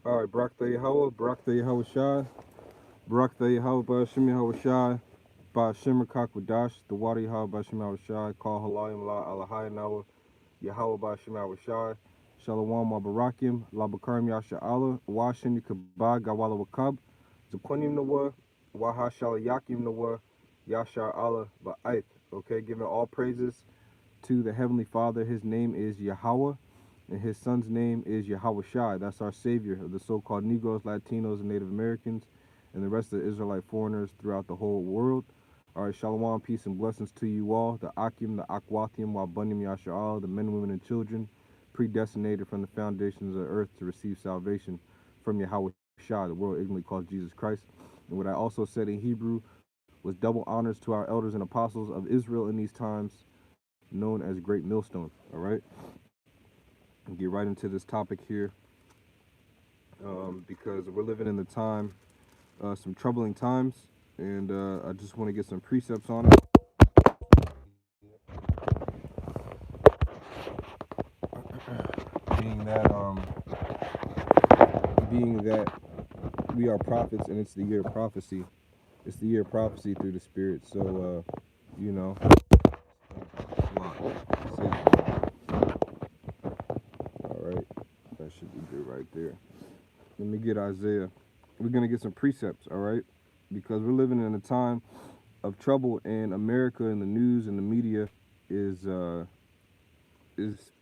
All right, Barak Yahweh, Barak Yahweh Shai, Barak Yahweh Bashim Yahweh Shai, Bashim Kakwadash, the water Yahweh Bashim Yahweh Shai, Call Halayim La Alahai Nawa, Yahweh Bashim Yahweh Shai, Shalom Barakim, Labakarim Yasha Allah, Washin Kabag Gawala Wakab, Zakunim Nawa, Waha Shalayakim Nawa, Yashar Allah Ba'aith. Okay, giving all praises to the Heavenly Father. His name is Yahweh, and his son's name is Yahweh Shai. That's our savior of the so-called Negroes, Latinos, and Native Americans, and the rest of the Israelite foreigners throughout the whole world. All right, shalom, peace and blessings to you all. The Akim, the Akwathium, Wabunim, Yasha'al, the men, women, and children, predestinated from the foundations of the earth to receive salvation from Yahweh Shai, the world ignorantly calls Jesus Christ. And what I also said in Hebrew was double honors to our elders and apostles of Israel in these times, known as great millstones. All right, and get right into this topic here, because we're living in the time, some troubling times, and I just want to get some precepts on it. Being that, we are prophets, and it's the year of prophecy. It's the year of prophecy through the Spirit. So, you know, all right, that should be good right there. Let me get Isaiah. We're gonna get some precepts, all right, because we're living in a time of trouble, and America and the news and the media is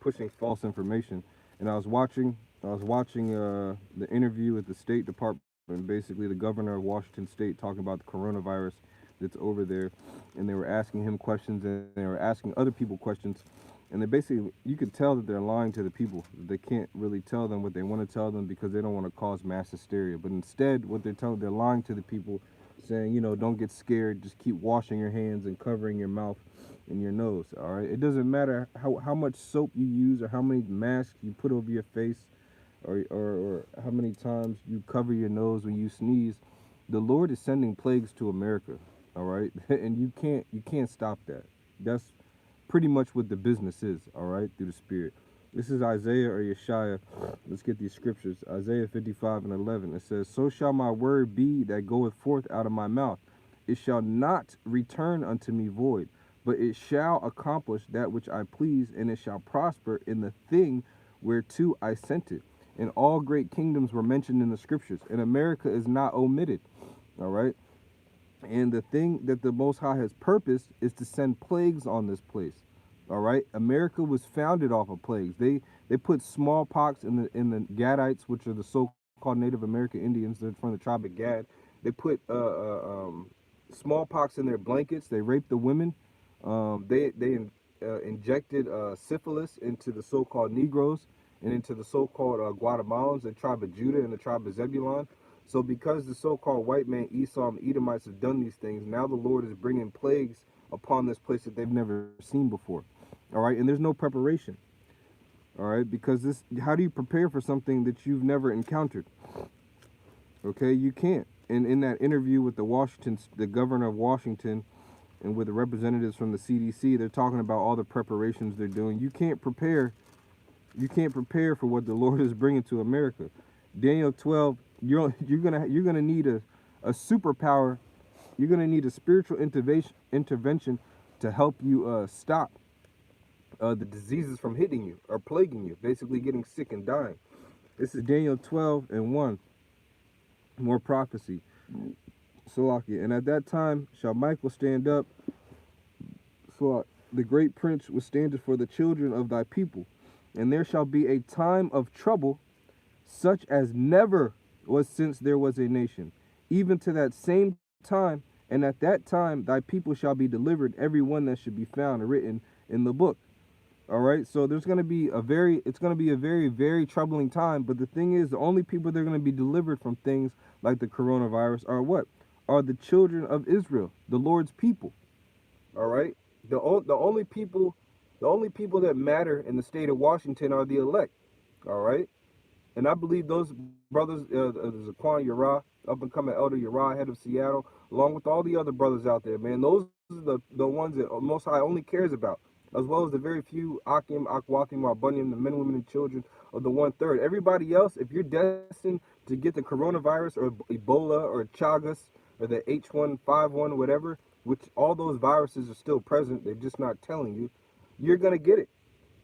pushing false information. And I was watching the interview with the State Department, basically the governor of Washington State, talking about the coronavirus that's over there, and they were asking him questions, and they were asking other people questions, and they basically, you could tell that they're lying to the people. They can't really tell them what they want to tell them because they don't want to cause mass hysteria. But instead, what they're lying to the people, saying, don't get scared, just keep washing your hands and covering your mouth and your nose. All right, it doesn't matter how much soap you use or how many masks you put over your face, or how many times you cover your nose when you sneeze. The Lord is sending plagues to America, all right, and you can't stop that. That's pretty much what the business is, all right, through the Spirit. This is Isaiah or Yeshaya. Let's get these scriptures. Isaiah 55:11. It says, "So shall my word be that goeth forth out of my mouth. It shall not return unto me void, but it shall accomplish that which I please, and it shall prosper in the thing whereto I sent it." And all great kingdoms were mentioned in the scriptures, and America is not omitted, all right? And the thing that the Most High has purposed is to send plagues on this place. All right, America was founded off of plagues. They put smallpox in the Gadites, which are the so-called Native American Indians. They're from the tribe of Gad. They put smallpox in their blankets. They raped the women. They injected syphilis into the so-called Negroes and into the so-called Guatemalans, the tribe of Judah and the tribe of Zebulon. So because the so-called white man Esau and Edomites have done these things, now the Lord is bringing plagues upon this place that they've never seen before. All right, and there's no preparation. All right, because how do you prepare for something that you've never encountered? Okay, you can't. And in that interview with the governor of Washington, and with the representatives from the CDC, they're talking about all the preparations they're doing. You can't prepare for what the Lord is bringing to America. Daniel 12, you're gonna need a superpower. You're gonna need a spiritual intervention to help you stop the diseases from hitting you or plaguing you, basically getting sick and dying. This is Daniel 12:1. More prophecy. Salakia. And at that time shall Michael stand up, so the great prince withstandeth for the children of thy people. And there shall be a time of trouble, such as never was since there was a nation, even to that same time. And at that time thy people shall be delivered, every one that should be found written in the book. All right, so it's going to be a very, very troubling time. But the thing is, the only people that are going to be delivered from things like the coronavirus are what? Are the children of Israel, the Lord's people. All right, the only people that matter in the state of Washington are the elect. All right, and I believe those brothers, Zaquan Yara, up and coming elder Yara, head of Seattle, along with all the other brothers out there, man, those are the ones that Most High only cares about, as well as the very few Akim, Akwakim, Arbunium, the men, women, and children of the 1/3. Everybody else, if you're destined to get the coronavirus or Ebola or Chagas or the H1N1, whatever, which all those viruses are still present, they're just not telling you, you're going to get it.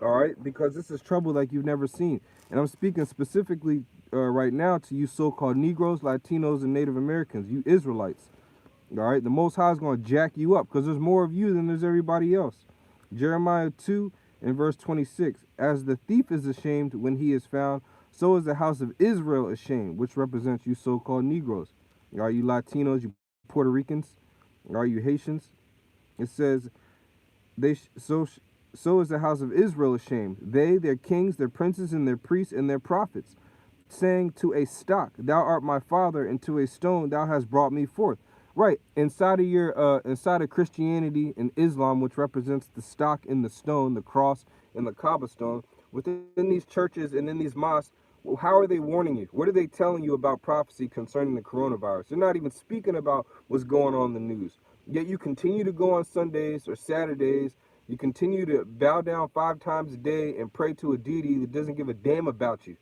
All right, because this is trouble like you've never seen. And I'm speaking specifically right now to you so-called Negroes, Latinos, and Native Americans, you Israelites. All right, the Most High is going to jack you up because there's more of you than there's everybody else. Jeremiah 2 and verse 26, as the thief is ashamed when he is found, so is the house of Israel ashamed, which represents you so-called Negroes. Are you Latinos, you Puerto Ricans? Are you Haitians? It says, so is the house of Israel ashamed, they, their kings, their princes, and their priests, and their prophets, saying to a stock, thou art my father, and to a stone, thou hast brought me forth. Right, inside of Christianity and Islam, which represents the stock in the stone, the cross and the Kaaba stone, within these churches and in these mosques, well, how are they warning you? What are they telling you about prophecy concerning the coronavirus? They're not even speaking about what's going on in the news. Yet you continue to go on Sundays or Saturdays. You continue to bow down 5 times a day and pray to a deity that doesn't give a damn about you.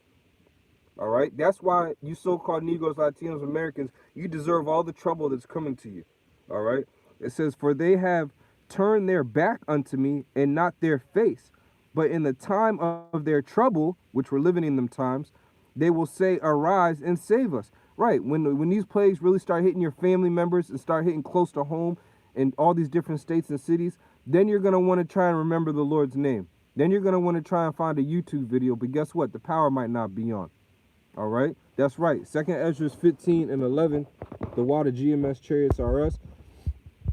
All right? That's why you so-called Negroes, Latinos, Americans, you deserve all the trouble that's coming to you. All right? It says, for they have turned their back unto me and not their face. But in the time of their trouble, which we're living in them times, they will say, arise and save us. Right, when these plagues really start hitting your family members and start hitting close to home in all these different states and cities, then you're going to want to try and remember the Lord's name. Then you're going to want to try and find a YouTube video, but guess what? The power might not be on. All right, that's right. 2nd Ezra 15 and 11, the water GMS chariots are us.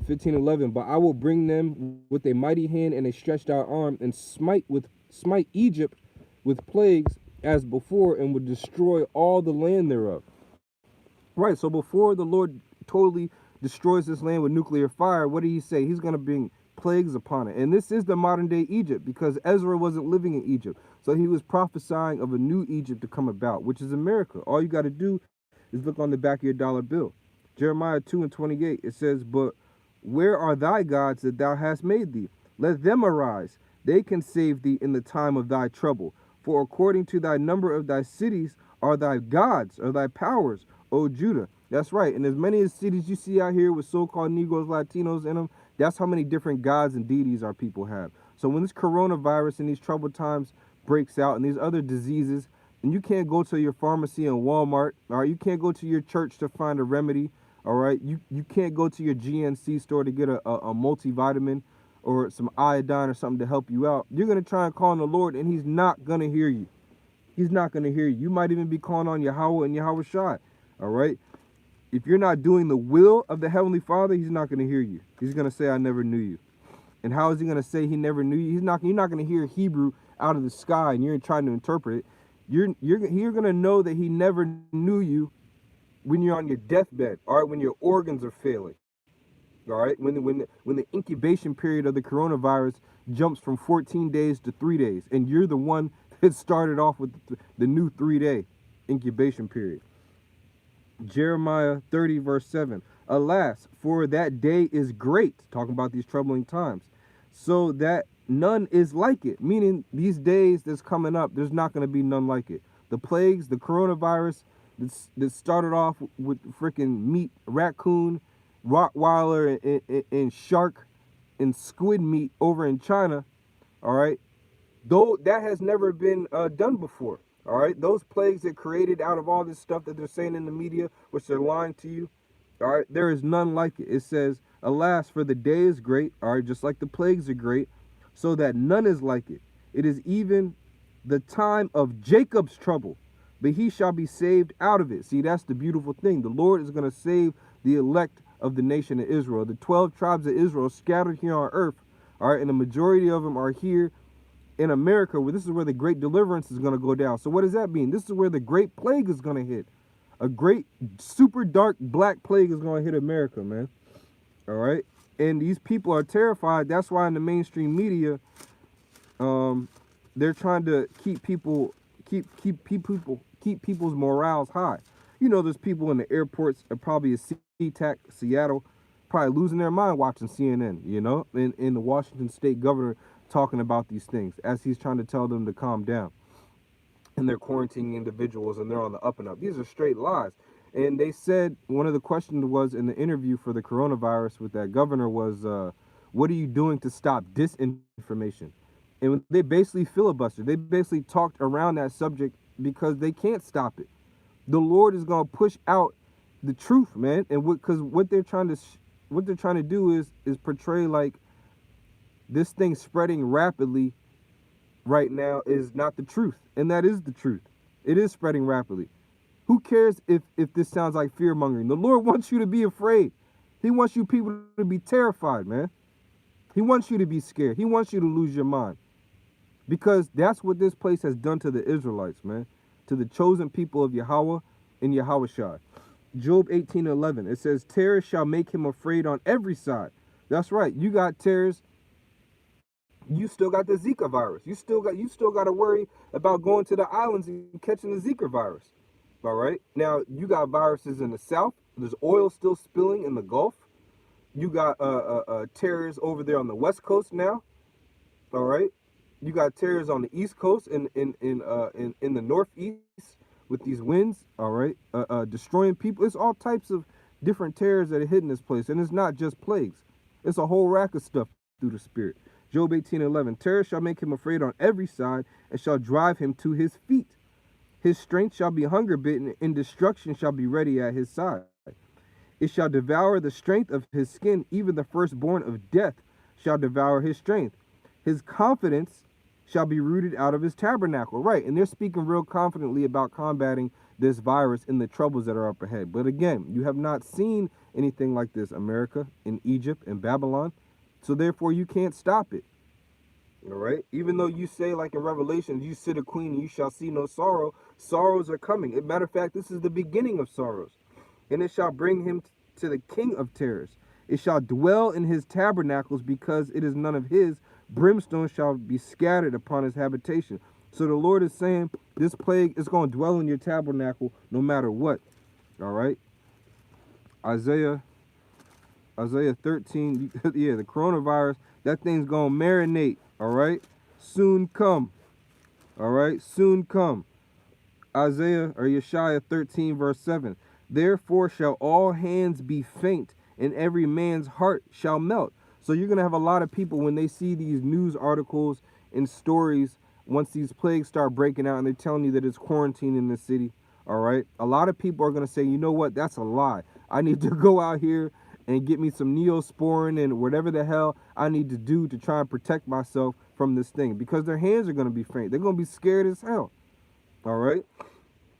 15:11, but I will bring them with a mighty hand and a stretched out arm, and smite Egypt with plagues as before, and will destroy all the land thereof. Right, so before the Lord totally destroys this land with nuclear fire, what did he say? He's going to bring plagues upon it. And this is the modern day Egypt, because Ezra wasn't living in Egypt. So he was prophesying of a new Egypt to come about, which is America. All you got to do is look on the back of your dollar bill. Jeremiah 2 and 28, it says, but where are thy gods that thou hast made thee? Let them arise. They can save thee in the time of thy trouble. For according to thy number of thy cities are thy gods, or thy powers, O Judah. That's right. And as many as cities you see out here with so-called Negroes, Latinos in them, that's how many different gods and deities our people have. So when this coronavirus and these troubled times breaks out and these other diseases, and you can't go to your pharmacy and Walmart, all right, you can't go to your church to find a remedy, all right, you can't go to your GNC store to get a multivitamin or some iodine or something to help you out. You're going to try and call on the Lord, and he's not going to hear you. He's not going to hear you. You might even be calling on Yahweh and Yahweh Shai. All right, if you're not doing the will of the Heavenly Father, he's not going to hear you. He's going to say, I never knew you. And how is he going to say he never knew you? You're not going to hear Hebrew out of the sky and you're trying to interpret it. You're going to know that he never knew you when you're on your deathbed, all right, when your organs are failing, all right, when the incubation period of the coronavirus jumps from 14 days to 3 days, and you're the one that started off with the new 3-day incubation period. Jeremiah 30 verse 7, alas, for that day is great, talking about these troubling times, so that none is like it, meaning these days that's coming up, there's not going to be none like it. The plagues, the coronavirus, that started off with freaking meat, raccoon, Rottweiler, and shark and squid meat over in China, all right, though that has never been done before, all right, those plagues that created out of all this stuff that they're saying in the media, which they're lying to you, all right, there is none like it. It says, alas, for the day is great, all right, just like the plagues are great, so that none is like it. It is even the time of Jacob's trouble, but he shall be saved out of it. See, that's the beautiful thing. The Lord is going to save the elect of the nation of Israel. The 12 tribes of Israel scattered here on earth, all right, and the majority of them are here in America, where this is where the great deliverance is going to go down. So what does that mean? This is where the great plague is going to hit. A great, super dark black plague is going to hit America, man. All right? And these people are terrified. That's why in the mainstream media, they're trying to keep people's morals high. You know, there's people in the airports, probably at SeaTac, Seattle, probably losing their mind watching CNN, you know, and the Washington state governor talking about these things as he's trying to tell them to calm down. and they're quarantining individuals and they're on the up and up. These are straight lies. And they said one of the questions was in the interview for the coronavirus with that governor was, what are you doing to stop disinformation? And they basically filibustered. They basically talked around that subject because they can't stop it. The Lord is going to push out the truth, man. And because what they're trying to do is portray like this thing spreading rapidly right now is not the truth, and that is the truth. It is spreading rapidly. Who cares if this sounds like fear mongering? The Lord wants you to be afraid. He wants you people to be terrified, man. He wants you to be scared. He wants you to lose your mind, because that's what this place has done to the Israelites, man, to the chosen people of Yahweh and Yahushua. Job 18:11, it says, terror shall make him afraid on every side. That's right. You got terrors. You still got the Zika virus. You still got to worry about going to the islands and catching the Zika virus. All right. Now you got viruses in the south. There's oil still spilling in the Gulf. You got terrors over there on the west coast now. All right. You got terrors on the east coast and in the northeast with these winds. All right. Destroying people. It's all types of different terrors that are hitting this place, and it's not just plagues. It's a whole rack of stuff through the spirit. Job 18:11, terror shall make him afraid on every side, and shall drive him to his feet. His strength shall be hunger bitten, and destruction shall be ready at his side. It shall devour the strength of his skin, even the firstborn of death shall devour his strength. His confidence shall be rooted out of his tabernacle. Right, and they're speaking real confidently about combating this virus and the troubles that are up ahead. But again, you have not seen anything like this, America, in Egypt, in Babylon. So therefore, you can't stop it. All right. Even though you say, like in Revelation, you sit a queen and you shall see no sorrow. Sorrows are coming. As a matter of fact, this is the beginning of sorrows. And it shall bring him to the king of terrors. It shall dwell in his tabernacles, because it is none of his. Brimstone shall be scattered upon his habitation. So the Lord is saying this plague is going to dwell in your tabernacle no matter what. All right. Isaiah 13, yeah, the coronavirus, that thing's going to marinate, all right? Soon come, all right? Soon come. Yeshaya 13, verse 7. Therefore shall all hands be faint, and every man's heart shall melt. So you're going to have a lot of people, when they see these news articles and stories, once these plagues start breaking out and they're telling you that it's quarantine in the city, all right? A lot of people are going to say, you know what, that's a lie. I need to go out here and get me some Neosporin and whatever the hell I need to do to try and protect myself from this thing, because their hands are going to be faint. They're going to be scared as hell. All right.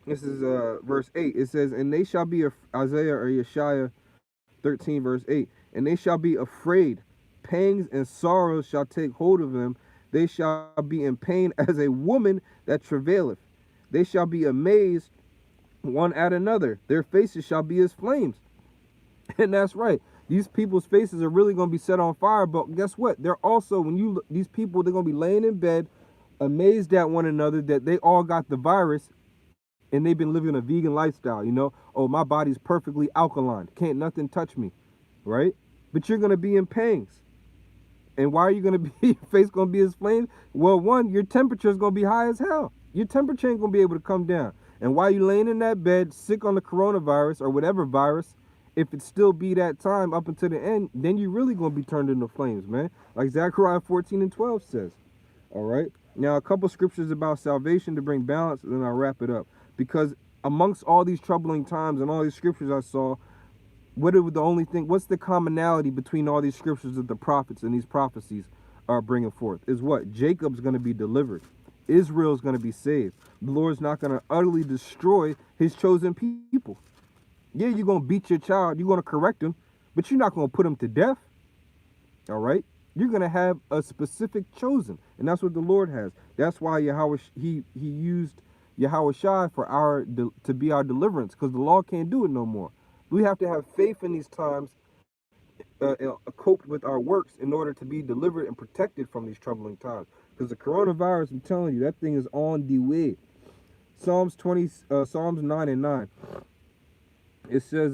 This is verse 8. It says, and they shall be, Yeshaya 13, verse 8. And they shall be afraid. Pangs and sorrows shall take hold of them. They shall be in pain as a woman that travaileth. They shall be amazed one at another. Their faces shall be as flames. And that's right. These people's faces are really going to be set on fire. But guess what? They're also, these people, they're going to be laying in bed, amazed at one another that they all got the virus, and they've been living a vegan lifestyle. You know, oh, my body's perfectly alkaline. Can't nothing touch me. Right? But you're going to be in pangs. And why are you going to be, your face going to be as flames? Well, one, your temperature is going to be high as hell. Your temperature ain't going to be able to come down. And while you laying in that bed, sick on the coronavirus or whatever virus, if it still be that time up until the end, then you really going to be turned into flames, man. Like Zechariah 14:12 says. All right. Now, a couple scriptures about salvation to bring balance, and then I'll wrap it up. Because amongst all these troubling times and all these scriptures I saw, what's the commonality between all these scriptures that the prophets and these prophecies are bringing forth? Is what? Jacob's going to be delivered. Israel's going to be saved. The Lord's not going to utterly destroy his chosen people. Yeah, you're going to beat your child. You're going to correct him, but you're not going to put him to death. All right? You're going to have a specific chosen, and that's what the Lord has. That's why he used Yahushua for to be our deliverance, because the law can't do it no more. We have to have faith in these times, cope with our works in order to be delivered and protected from these troubling times. Because the coronavirus, I'm telling you, that thing is on the way. Psalms 9 and 9. It says,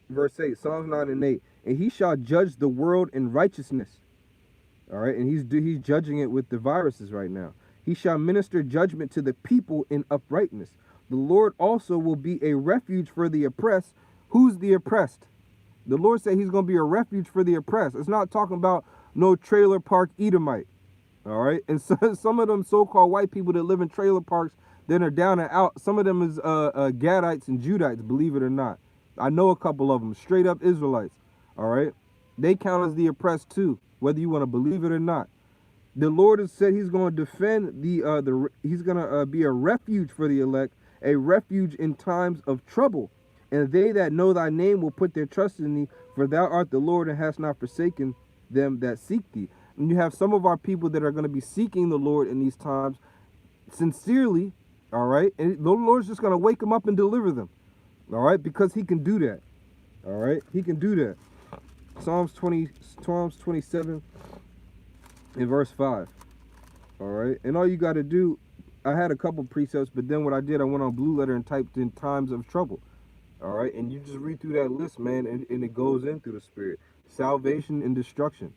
verse 8, Psalms 9 and 8. And he shall judge the world in righteousness. All right, and he's judging it with the viruses right now. He shall minister judgment to the people in uprightness. The Lord also will be a refuge for the oppressed. Who's the oppressed? The Lord said he's going to be a refuge for the oppressed. It's not talking about no trailer park Edomite. All right. And so, some of them so-called white people that live in trailer parks that are down and out, some of them is Gadites and Judites, believe it or not. I know a couple of them, straight up Israelites. All right. They count as the oppressed too, whether you want to believe it or not. The Lord has said he's going to defend he's going to be a refuge for the elect, a refuge in times of trouble. And they that know thy name will put their trust in thee, for thou art the Lord and hast not forsaken them that seek thee. And you have some of our people that are going to be seeking the Lord in these times sincerely, all right? And the Lord's just going to wake them up and deliver them, all right? Because he can do that, all right? He can do that. Psalms 27 in verse 5, all right? And all you got to do, I had a couple precepts, but then what I did, I went on Blue Letter and typed in times of trouble, all right? And you just read through that list, man, and it goes in through the Spirit. Salvation and destruction.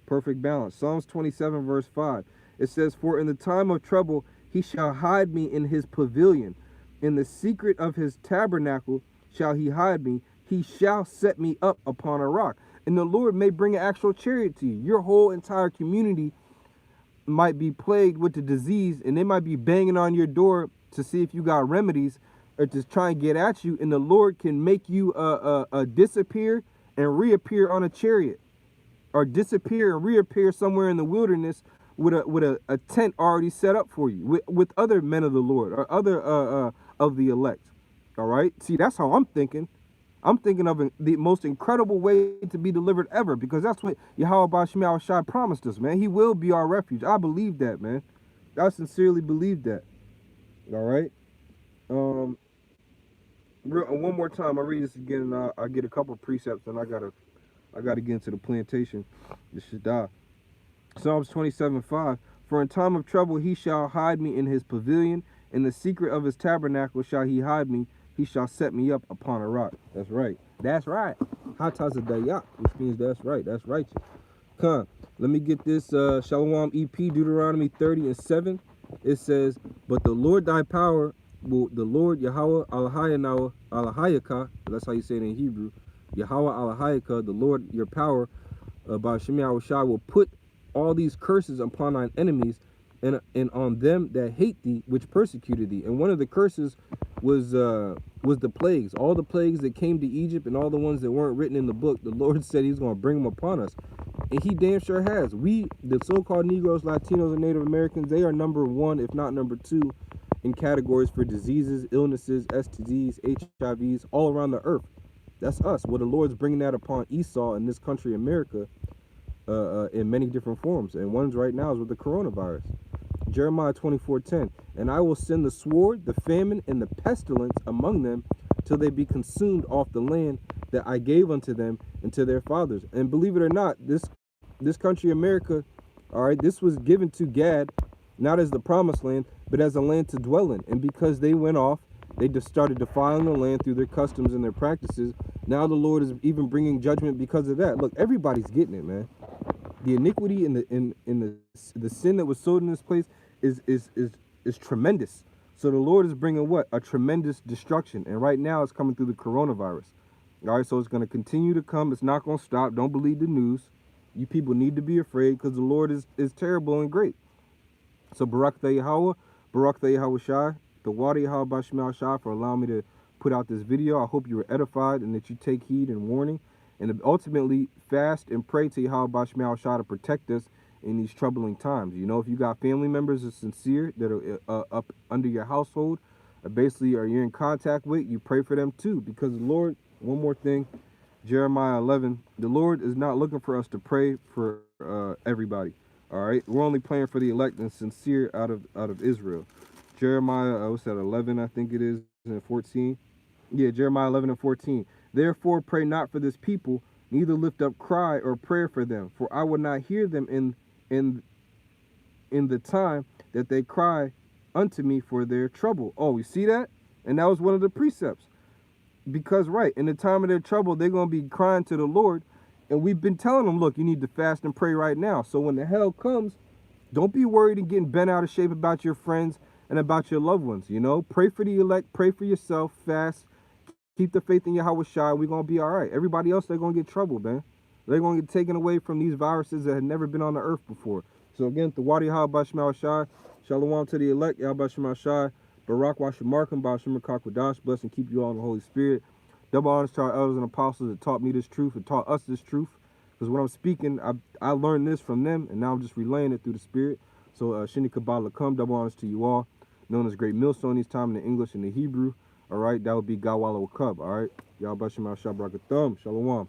Perfect balance. Psalms 27 verse 5. It says, for in the time of trouble he shall hide me in his pavilion. In the secret of his tabernacle shall he hide me. He shall set me up upon a rock. And the Lord may bring an actual chariot to you. Your whole entire community might be plagued with the disease, and they might be banging on your door to see if you got remedies or to try and get at you. And the Lord can make you disappear and reappear on a chariot, or disappear and reappear somewhere in the wilderness with a tent already set up for you with other men of the Lord or other of the elect. All right. See, that's how I'm thinking. I'm thinking of the most incredible way to be delivered ever, because that's what Yahweh Bashim Al-Shai promised us, man. He will be our refuge. I believe that, man. I sincerely believe that. All right. One more time, I read this again, and I get a couple precepts, and I gotta get into the plantation. This should die. Psalms 27:5. For in time of trouble he shall hide me in his pavilion. In the secret of his tabernacle shall he hide me. He shall set me up upon a rock. That's right. That's right. Hatazadayak, which means that's right. That's righteous. Come. Let me get this Shalom EP, Deuteronomy 30:7. It says, but the Lord thy power, the Lord Yahweh Alahayaka, that's how you say it in Hebrew, Yahweh Alahayaka, the Lord your power, by Shemi Awashai, will put all these curses upon thine enemies and on them that hate thee, which persecuted thee. And one of the curses was the plagues. All the plagues that came to Egypt and all the ones that weren't written in the book, the Lord said he's going to bring them upon us. And he damn sure has. We, the so-called Negroes, Latinos, and Native Americans, they are number one, if not number two, in categories for diseases, illnesses, STDs, HIVs, all around the earth. That's us. Well, the Lord's bringing that upon Esau in this country, America, in many different forms. And one's right now is with the coronavirus. Jeremiah 24:10. And I will send the sword, the famine, and the pestilence among them till they be consumed off the land that I gave unto them and to their fathers. And believe it or not, this country, America, all right, this was given to Gad, not as the promised land, but as a land to dwell in. And because they went off, they just started defiling the land through their customs and their practices. Now the Lord is even bringing judgment because of that. Look, everybody's getting it, man. The iniquity and the sin that was sowed in this place is tremendous. So the Lord is bringing what? A tremendous destruction. And right now it's coming through the coronavirus. All right, so it's going to continue to come. It's not going to stop. Don't believe the news. You people need to be afraid, because the Lord is terrible and great. So Barak the Yahweh, Barak the Yahweh Shai, the water Yahweh Bashmal Shai, for allowing me to put out this video. I hope you were edified and that you take heed and warning. And ultimately fast and pray to Yahweh Bashmal Shai to protect us in these troubling times. You know, if you got family members that's sincere, that are up under your household, basically are you're in contact with, you pray for them too. Because the Lord, one more thing, Jeremiah 11, the Lord is not looking for us to pray for everybody. All right, we're only praying for the elect and sincere out of Israel. Jeremiah, what's that, 11, I think it is, and 14. Yeah, Jeremiah 11 and 14. Therefore pray not for this people, neither lift up cry or prayer for them, for I will not hear them in the time that they cry unto me for their trouble. Oh, you see that? And that was one of the precepts. Because, right, in the time of their trouble, they're going to be crying to the Lord, And we've been telling them, look, you need to fast and pray right now. So when the hell comes, don't be worried and getting bent out of shape about your friends and about your loved ones. You know, pray for the elect, pray for yourself, fast, keep the faith in Yahweh Shai. We're going to be all right. Everybody else, they're going to get troubled, man. They're going to get taken away from these viruses that had never been on the earth before. So again, Thawadi Habashmal Shai, Shalom to the elect, Yahbashmal Shai, Barak Washamarkam, Bashim Kakwadash, bless and keep you all in the Holy Spirit. Double honors to our elders and apostles that taught me this truth and taught us this truth. Because when I'm speaking, I learned this from them, and now I'm just relaying it through the Spirit. So Shini Kabbalah come, double honors to you all. Known as Great Millstone these time in the English and the Hebrew. All right, that would be Gawala Wakub. All right, Yahbashim Al Shabrakathum. Shalom.